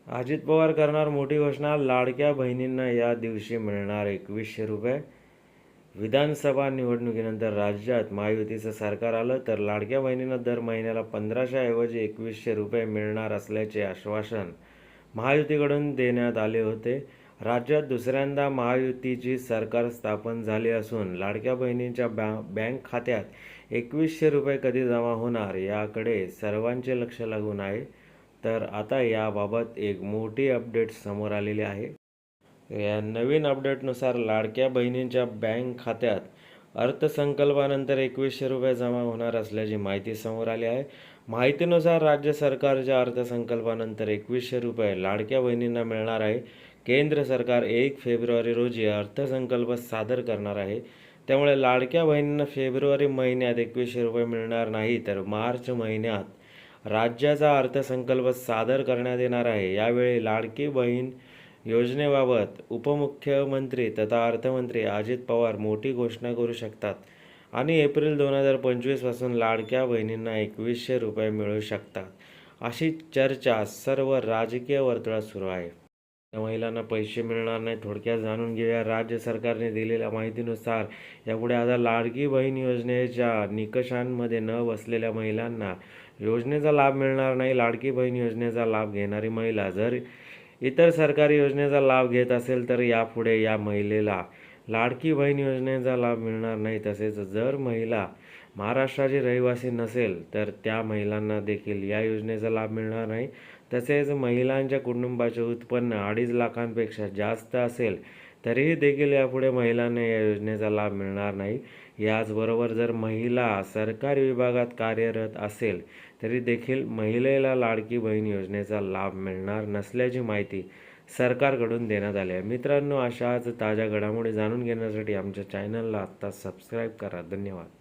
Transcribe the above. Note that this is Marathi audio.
अजित पवार करणार मोठी घोषणा, लाडक्या बहिणींना या दिवशी मिळणार 2100 रुपये. विधानसभा निवडणुकीनंतर राज्यात महायुतीचं सरकार आलं तर लाडक्या बहिणींना दर महिन्याला 1500 ऐवजी 2100 रुपये मिळणार असल्याचे आश्वासन महायुतीकडून देण्यात आले होते. राज्यात दुसऱ्यांदा महायुतीची सरकार स्थापन झाली असून लाडक्या बहिणींच्या बँक खात्यात 2100 रुपये कधी जमा होणार याकडे सर्वांचे लक्ष लागून आहे. तर आता याबाबत एक मोठी अपडेट समोर आलेली आहे. या नवीन अपडेटनुसार लाडक्या बहिणींच्या बँक खात्यात अर्थसंकल्पानंतर 2100 रुपये जमा होणार असल्याची माहिती समोर आली आहे. माहितीनुसार राज्य सरकारच्या अर्थसंकल्पानंतर 2100 रुपये लाडक्या बहिणींना मिळणार आहे. केंद्र सरकार 1 फेब्रुवारी रोजी अर्थसंकल्प सादर करणार आहे. त्यामुळे लाडक्या बहिणींना फेब्रुवारी महिन्यात 2100 रुपये मिळणार नाही, तर मार्च महिन्यात राज्याचा अर्थसंकल्प सादर करण्यात येणार आहे. यावेळी लाडकी बहीण योजनेबाबत उपमुख्यमंत्री तथा अर्थमंत्री अजित पवार मोठी घोषणा करू शकतात आणि एप्रिल 2025 पासून लाडक्या बहिणींना 2100 रुपये मिळू शकतात, अशी चर्चा सर्व राजकीय वर्तुळात सुरू आहे. या महिलांना पैसे मिळणार नाही, थोडक्यात जाणून घेऊया. राज्य सरकारने दिलेल्या माहितीनुसार यापुढे आता लाडकी बहीण योजनेच्या निकषांमध्ये न बसलेल्या महिलांना योजनेचा लाभ मिळणार नाही. लाडकी बहीण योजनेचा लाभ घेणारी महिला जर इतर सरकारी योजनेचा लाभ घेत असेल तर यापुढे या महिलेला लाडकी बहीण योजनेचा लाभ मिळणार नाही. तसेच जर महिला महाराष्ट्राची रहिवासी नसेल तर त्या महिलांना देखील या योजनेचा लाभ मिळणार नाही. तसेच महिलांच्या कुटुंबाचे उत्पन्न 2.5 लाखांपेक्षा जास्त असेल तरीही देखील यापुढे महिलांना या योजनेचा लाभ मिळणार नाही. याचबरोबर जर महिला सरकारी विभागात कार्यरत असेल तरी देखील महिलेला लाडकी बहीण योजनेचा लाभ मिळणार नसल्याची माहिती सरकारकडून देण्यात आली आहे. मित्रांनो, अशाच ताज्या घडामोडी जाणून घेण्यासाठी आमच्या चॅनलला आत्ता सबस्क्राईब करा. धन्यवाद.